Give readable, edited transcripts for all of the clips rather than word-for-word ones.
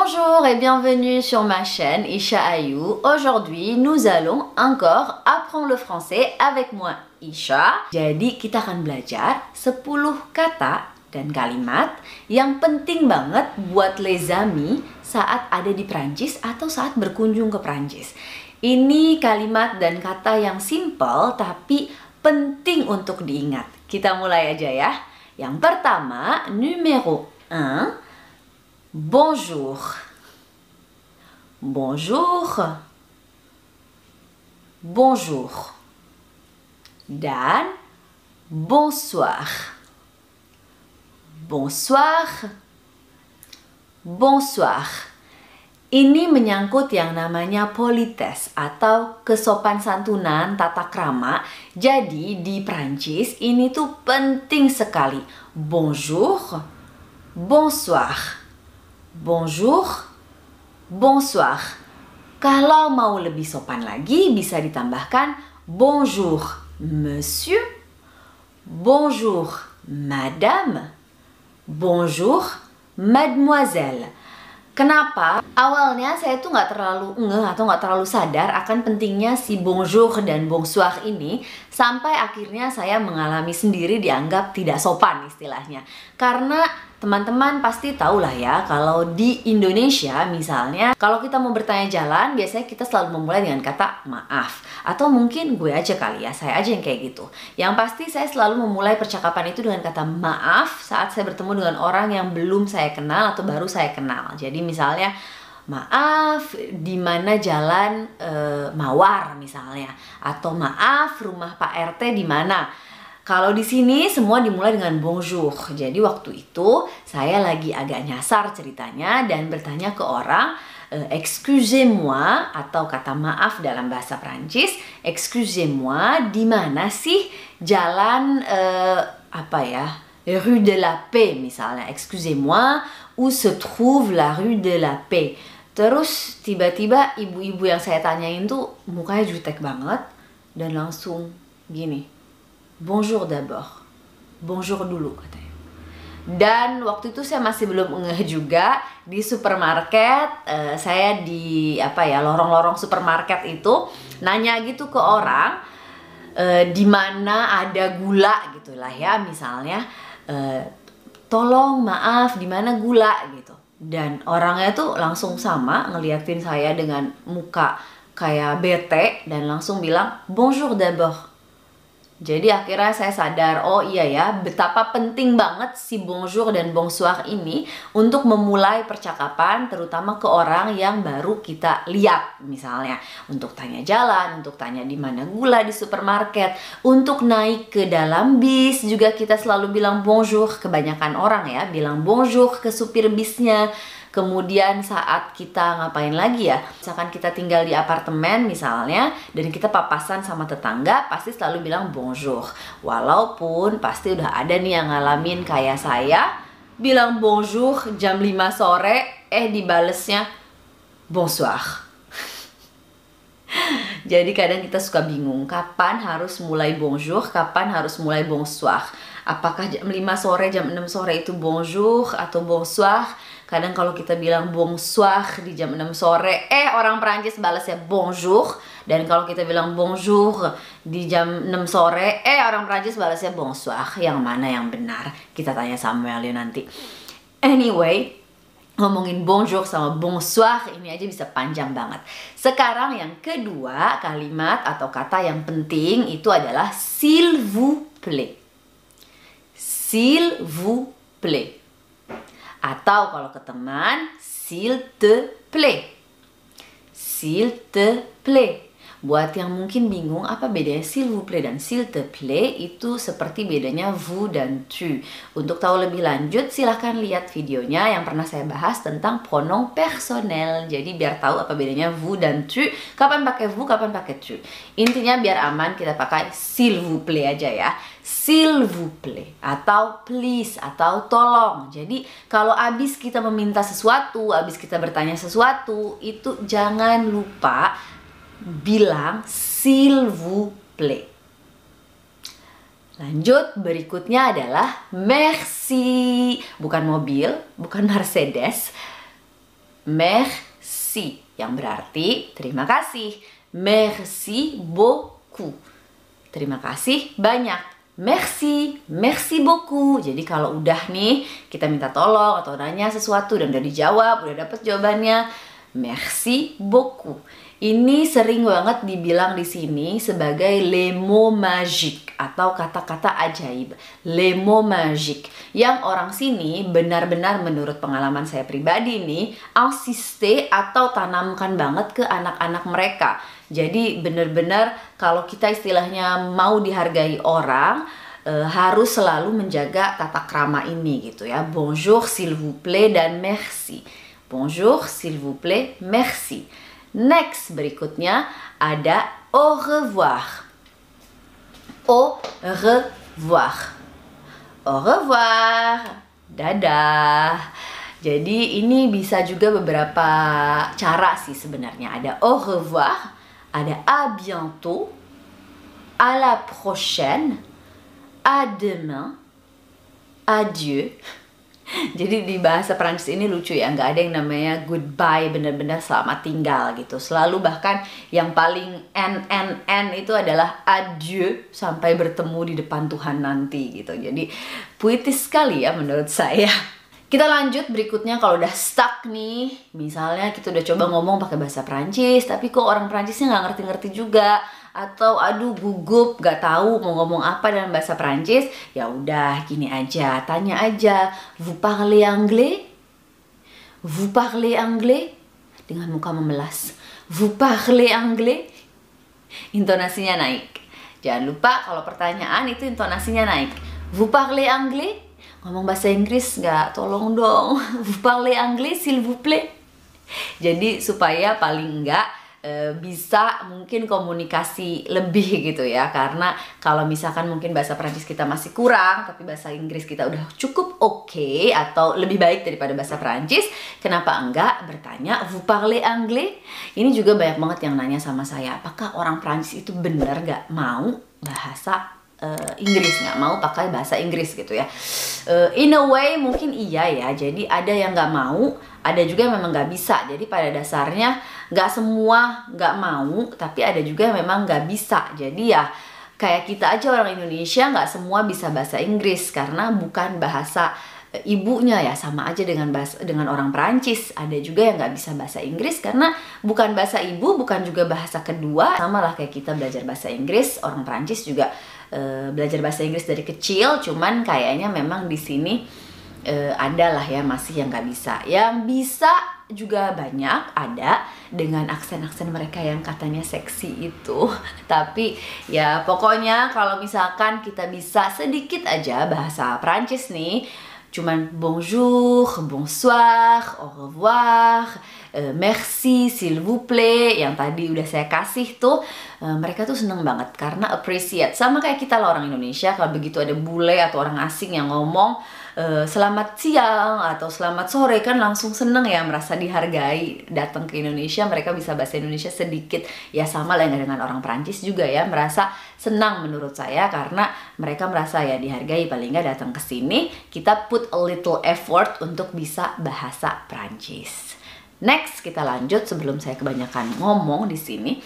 Bonjour et bienvenue sur ma chaîne Isha Ayu. Aujourd'hui, nous allons encore apprendre le français avec moi, Isha. Jadi, kita akan belajar 10 kata dan kalimat yang penting banget buat les amis saat ada di Prancis atau saat berkunjung ke Prancis. Ini kalimat dan kata yang simple tapi penting untuk diingat. Kita mulai aja ya. Yang pertama, numéro 1. Bonjour. Bonjour. Bonjour. Dan bonsoir. Bonsoir. Bonsoir. Ini menyangkut yang namanya politesse atau kesopan santunan tata krama. Jadi di Prancis ini tuh penting sekali. Bonjour. Bonsoir. Bonjour, bonsoir. Kalau mau lebih sopan lagi bisa ditambahkan bonjour monsieur, bonjour madame, bonjour mademoiselle. Kenapa? Awalnya saya tuh nggak terlalu ngeh atau nggak terlalu sadar akan pentingnya si bonjour dan bonsoir ini sampai akhirnya saya mengalami sendiri dianggap tidak sopan istilahnya. Karena teman-teman pasti tahu lah ya, kalau di Indonesia misalnya, kalau kita mau bertanya jalan, biasanya kita selalu memulai dengan kata maaf. Atau mungkin gue aja kali ya, saya aja yang kayak gitu. Yang pasti saya selalu memulai percakapan itu dengan kata maaf saat saya bertemu dengan orang yang belum saya kenal atau baru saya kenal. Jadi misalnya, maaf, di mana jalan Mawar misalnya. Atau maaf, rumah Pak RT di mana. Kalau di sini semua dimulai dengan bonjour. Jadi waktu itu saya lagi agak nyasar ceritanya dan bertanya ke orang, excusez-moi atau kata maaf dalam bahasa Prancis, excusez-moi, di mana sih jalan Rue de la Paix misalnya. Excusez-moi, où se trouve la Rue de la Paix. Terus tiba-tiba ibu-ibu yang saya tanyain tuh mukanya jutek banget dan langsung gini. Bonjour d'abord. Bonjour dulu katanya. Dan waktu itu saya masih belum ngeh juga di supermarket, saya di lorong-lorong supermarket itu nanya gitu ke orang di mana ada gula gitulah ya misalnya, tolong maaf di mana gula gitu. Dan orangnya tuh langsung sama ngeliatin saya dengan muka kayak bete dan langsung bilang bonjour d'abord. Jadi akhirnya saya sadar, oh iya ya, betapa penting banget si bonjour dan bonsoir ini untuk memulai percakapan, terutama ke orang yang baru kita lihat. Misalnya, untuk tanya jalan, untuk tanya di mana gula di supermarket, untuk naik ke dalam bis, juga kita selalu bilang bonjour. Kebanyakan orang ya, bilang bonjour ke supir bisnya. Kemudian saat kita ngapain lagi ya, misalkan kita tinggal di apartemen misalnya, dan kita papasan sama tetangga, pasti selalu bilang bonjour. Walaupun pasti udah ada nih yang ngalamin kayak saya, bilang bonjour jam 5 sore, dibalesnya bonsoir. Jadi kadang kita suka bingung, kapan harus mulai bonjour, kapan harus mulai bonsoir. Apakah jam 5 sore, jam 6 sore itu bonjour atau bonsoir? Kadang kalau kita bilang bonsoir di jam 6 sore, orang Perancis balasnya bonjour. Dan kalau kita bilang bonjour di jam 6 sore, orang Perancis balasnya bonsoir. Yang mana yang benar? Kita tanya Samuel nanti. Anyway, ngomongin bonjour sama bonsoir ini aja bisa panjang banget. Sekarang yang kedua kalimat atau kata yang penting itu adalah s'il vous plaît. S'il vous plaît. Atau kalau ke teman, s'il te plaît. S'il te plaît. Buat yang mungkin bingung apa bedanya s'il vous plaît dan s'il te plaît, itu seperti bedanya vous dan tu. Untuk tahu lebih lanjut silahkan lihat videonya yang pernah saya bahas tentang pronom personnel. Jadi biar tahu apa bedanya vous dan tu, kapan pakai vous, kapan pakai tu. Intinya biar aman kita pakai s'il vous plaît aja ya. S'il vous plaît atau please atau tolong. Jadi kalau abis kita meminta sesuatu, abis kita bertanya sesuatu, itu jangan lupa bilang s'il vous plaît. Lanjut, berikutnya adalah merci. Bukan mobil, bukan Mercedes. merci, yang berarti terima kasih. Merci beaucoup, terima kasih banyak. Merci, merci beaucoup. Jadi kalau udah nih kita minta tolong atau nanya sesuatu dan udah dijawab, udah dapet jawabannya, merci beaucoup. Ini sering banget dibilang di sini sebagai les mots magiques atau kata-kata ajaib. Les mots magiques yang orang sini benar-benar menurut pengalaman saya pribadi nih insiste atau tanamkan banget ke anak-anak mereka. Jadi benar-benar kalau kita istilahnya mau dihargai orang, harus selalu menjaga tata krama ini gitu ya. Bonjour, s'il vous plaît, dan merci. Bonjour, s'il vous plaît, merci. Next, berikutnya ada au revoir. Au revoir. Au revoir. Dadah. Jadi ini bisa juga beberapa cara sih sebenarnya. Ada au revoir, ada à bientôt, à la prochaine, à demain, adieu. Jadi di bahasa Prancis ini lucu ya, nggak ada yang namanya goodbye, benar-benar selamat tinggal gitu. Selalu bahkan yang paling n itu adalah adieu, sampai bertemu di depan Tuhan nanti gitu. Jadi puitis sekali ya menurut saya. Kita lanjut berikutnya. Kalau udah stuck nih, misalnya kita udah coba ngomong pakai bahasa Prancis, tapi kok orang Prancisnya nggak ngerti-ngerti juga, atau aduh gugup gak tahu mau ngomong apa dalam bahasa Prancis, ya udah gini aja, tanya aja, vous parlez anglais? Vous parlez anglais? Dengan muka memelas, vous parlez anglais? Intonasinya naik. Jangan lupa kalau pertanyaan itu intonasinya naik. Vous parlez anglais? Ngomong bahasa Inggris nggak? Tolong dong. Vous parlez anglais s'il vous plaît? Jadi supaya paling enggak bisa mungkin komunikasi lebih gitu ya. Karena kalau misalkan mungkin bahasa Prancis kita masih kurang, tapi bahasa Inggris kita udah cukup oke atau lebih baik daripada bahasa Prancis, kenapa enggak bertanya vous parlez anglais? Ini juga banyak banget yang nanya sama saya, apakah orang Prancis itu benar nggak mau bahasa Inggris, nggak mau pakai bahasa Inggris gitu ya. In a way mungkin iya ya. Jadi ada yang nggak mau, ada juga yang memang nggak bisa. Jadi pada dasarnya nggak semua nggak mau, tapi ada juga yang memang nggak bisa. Jadi ya kayak kita aja orang Indonesia nggak semua bisa bahasa Inggris karena bukan bahasa ibunya ya. Sama aja dengan orang Perancis, ada juga yang nggak bisa bahasa Inggris karena bukan bahasa ibu, bukan juga bahasa kedua. Sama lah kayak kita belajar bahasa Inggris, orang Perancis juga belajar bahasa Inggris dari kecil, cuman kayaknya memang di sini ada lah ya masih yang nggak bisa. Yang bisa juga banyak ada dengan aksen-aksen mereka yang katanya seksi itu. Tapi ya pokoknya kalau misalkan kita bisa sedikit aja bahasa Prancis nih, cuman bonjour, bonsoir, au revoir, merci, s'il vous plaît, yang tadi udah saya kasih tuh, mereka tuh seneng banget karena appreciate. Sama kayak kita lah orang Indonesia, kalau begitu ada bule atau orang asing yang ngomong selamat siang atau selamat sore, kan langsung seneng ya, merasa dihargai. Datang ke Indonesia mereka bisa bahasa Indonesia sedikit, ya sama lah dengan orang Perancis juga ya, merasa senang menurut saya karena mereka merasa ya dihargai. Paling nggak datang ke sini kita put a little effort untuk bisa bahasa Perancis. Next kita lanjut sebelum saya kebanyakan ngomong di sini.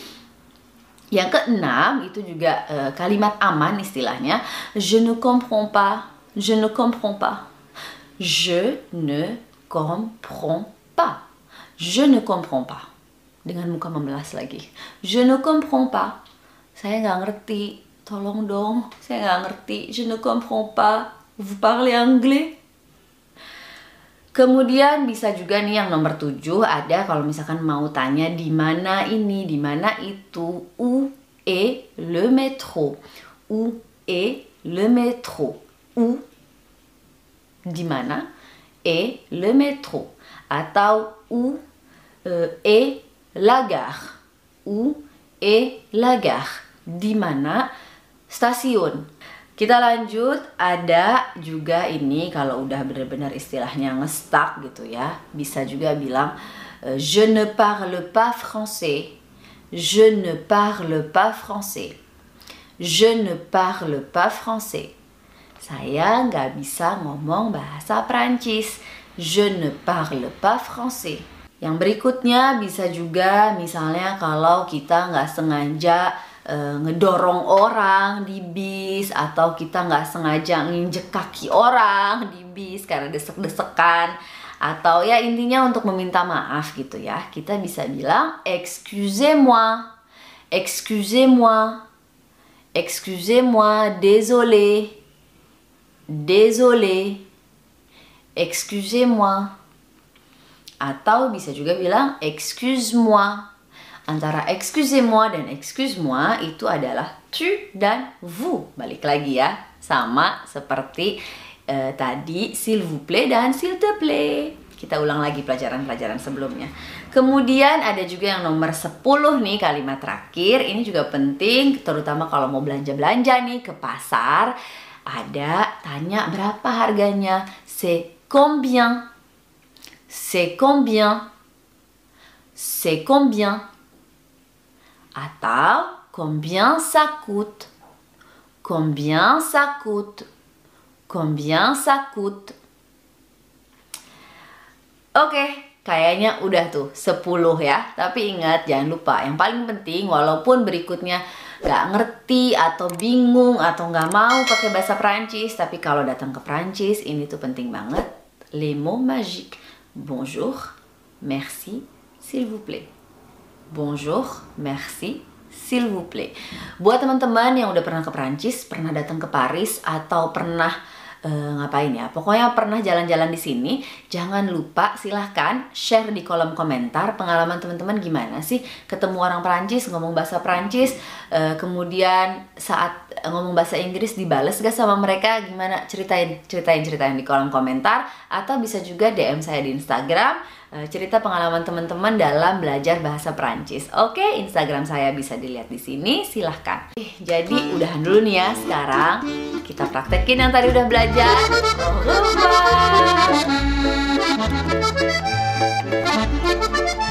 Yang keenam itu juga kalimat aman istilahnya, je ne comprends pas. Je ne comprends pas. Je ne comprends pas. Je ne comprends pas. Dengan muka memelas lagi. Je ne comprends pas. Saya nggak ngerti. Tolong dong. Saya nggak ngerti. Je ne comprends pas. Vous parlez anglais? Kemudian bisa juga nih yang nomor 7 ada kalau misalkan mau tanya di mana ini, di mana itu. Où est le métro? Où est le métro? Où, di mana, est le métro, atau où est la gare, où est la gare, di mana stasiun. Kita lanjut, ada juga ini kalau udah benar-benar istilahnya nge-stuck gitu ya, bisa juga bilang je ne parle pas français, je ne parle pas français, je ne parle pas français. Saya nggak bisa ngomong bahasa Prancis. Je ne parle pas français. Yang berikutnya bisa juga misalnya kalau kita nggak sengaja ngedorong orang di bis, atau kita nggak sengaja nginjek kaki orang di bis karena desek-desekan, atau ya intinya untuk meminta maaf gitu ya. Kita bisa bilang excusez-moi, excusez-moi, excusez-moi, désolé, désolé, excusez-moi. Atau bisa juga bilang excuse-moi. Antara excusez-moi dan excuse-moi itu adalah tu dan vous. Balik lagi ya, sama seperti tadi s'il vous plaît dan s'il te plaît. Kita ulang lagi pelajaran-pelajaran sebelumnya. Kemudian ada juga yang nomor 10 nih, kalimat terakhir. Ini juga penting, terutama kalau mau belanja-belanja nih ke pasar. Ada tanya berapa harganya. C'est combien? C'est combien? C'est combien? Atau combien ça coûte? Combien ça coûte? Combien ça coûte? Oke, kayaknya udah tuh 10 ya. Tapi ingat, jangan lupa yang paling penting, walaupun berikutnya gak ngerti atau bingung atau gak mau pakai bahasa Prancis, tapi kalau datang ke Prancis ini tuh penting banget. Les mots magiques. Bonjour, merci, s'il vous plaît. Bonjour, merci, s'il vous plaît. Buat teman-teman yang udah pernah ke Prancis, pernah datang ke Paris, atau pernah ngapain ya, pokoknya pernah jalan-jalan di sini, jangan lupa silahkan share di kolom komentar pengalaman teman-teman gimana sih ketemu orang Prancis, ngomong bahasa Prancis, kemudian saat ngomong bahasa Inggris dibales gak sama mereka, gimana, ceritain di kolom komentar, atau bisa juga DM saya di Instagram, cerita pengalaman teman-teman dalam belajar bahasa Prancis. Oke, Instagram saya bisa dilihat di sini, silahkan. Jadi udahan dulu nih ya, sekarang kita praktekin yang tadi udah belajar. Au revoir.